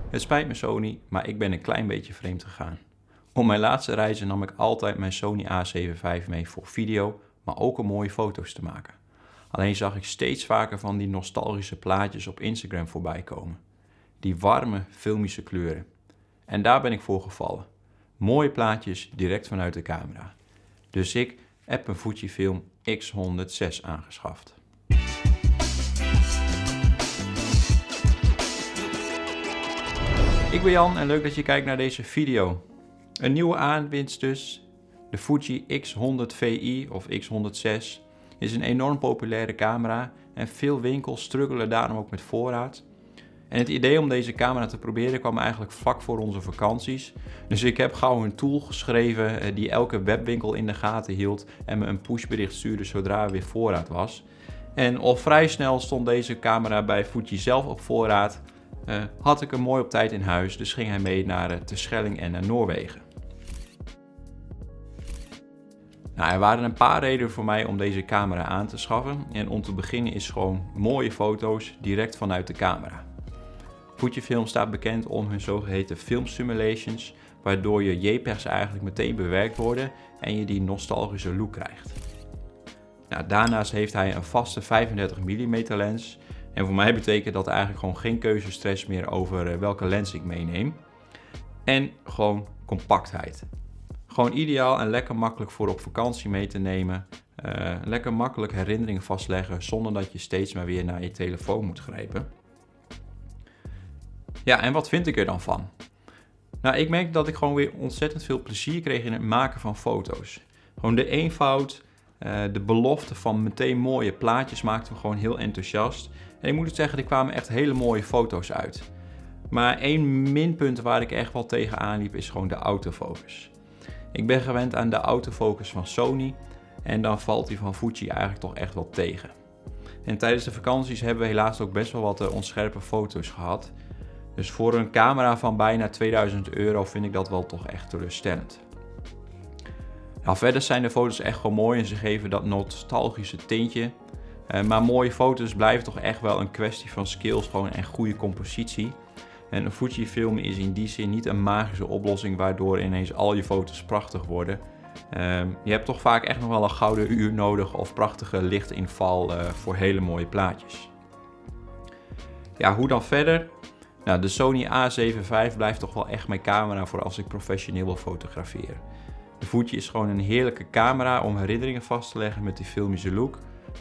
Het spijt me Sony, maar ik ben een klein beetje vreemd gegaan. Op mijn laatste reizen nam ik altijd mijn Sony A7 IV mee voor video, maar ook om mooie foto's te maken. Alleen zag ik steeds vaker van die nostalgische plaatjes op Instagram voorbij komen. Die warme, filmische kleuren. En daar ben ik voor gevallen. Mooie plaatjes direct vanuit de camera. Dus ik heb een Fujifilm X106 aangeschaft. Ik ben Jan en leuk dat je kijkt naar deze video. Een nieuwe aanwinst dus. De Fuji X100 VI of X106 is een enorm populaire camera en veel winkels struggelen daarom ook met voorraad. En het idee om deze camera te proberen kwam eigenlijk vlak voor onze vakanties. Dus ik heb gauw een tool geschreven die elke webwinkel in de gaten hield en me een pushbericht stuurde zodra er weer voorraad was. En al vrij snel stond deze camera bij Fuji zelf op voorraad. Had ik hem mooi op tijd in huis, dus ging hij mee naar Terschelling en naar Noorwegen. Nou, er waren een paar redenen voor mij om deze camera aan te schaffen. En om te beginnen is gewoon mooie foto's direct vanuit de camera. Fujifilm staat bekend om hun zogeheten film simulations, waardoor je JPEG's eigenlijk meteen bewerkt worden en je die nostalgische look krijgt. Nou, daarnaast heeft hij een vaste 35 mm lens. En voor mij betekent dat eigenlijk gewoon geen keuzestress meer over welke lens ik meeneem. En gewoon compactheid. Gewoon ideaal en lekker makkelijk voor op vakantie mee te nemen. Lekker makkelijk herinneringen vastleggen zonder dat je steeds maar weer naar je telefoon moet grijpen. Ja, en wat vind ik er dan van? Nou, ik merk dat ik gewoon weer ontzettend veel plezier kreeg in het maken van foto's. Gewoon de eenvoud, de belofte van meteen mooie plaatjes maakte me gewoon heel enthousiast. En ik moet het zeggen, er kwamen echt hele mooie foto's uit. Maar één minpunt waar ik echt wel tegenaan liep is gewoon de autofocus. Ik ben gewend aan de autofocus van Sony en dan valt die van Fuji eigenlijk toch echt wel tegen. En tijdens de vakanties hebben we helaas ook best wel wat onscherpe foto's gehad. Dus voor een camera van bijna 2000 euro vind ik dat wel toch echt teleurstellend. Nou, verder zijn de foto's echt gewoon mooi en ze geven dat nostalgische tintje. Maar mooie foto's blijven toch echt wel een kwestie van skills gewoon en goede compositie. En een Fujifilm is in die zin niet een magische oplossing waardoor ineens al je foto's prachtig worden. Je hebt toch vaak echt nog wel een gouden uur nodig of prachtige lichtinval voor hele mooie plaatjes. Ja, hoe dan verder? Nou, de Sony A7 IV blijft toch wel echt mijn camera voor als ik professioneel wil fotograferen. De Fuji is gewoon een heerlijke camera om herinneringen vast te leggen met die filmische look.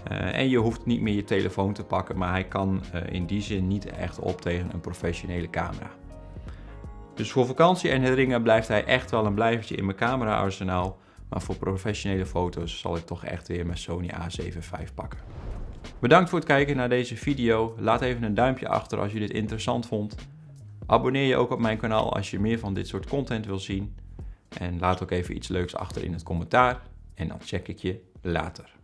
En je hoeft niet meer je telefoon te pakken, maar hij kan in die zin niet echt op tegen een professionele camera. Dus voor vakantie en herinneringen blijft hij echt wel een blijvertje in mijn camera-arsenaal. Maar voor professionele foto's zal ik toch echt weer mijn Sony A7 IV pakken. Bedankt voor het kijken naar deze video. Laat even een duimpje achter als je dit interessant vond. Abonneer je ook op mijn kanaal als je meer van dit soort content wil zien. En laat ook even iets leuks achter in het commentaar. En dan check ik je later.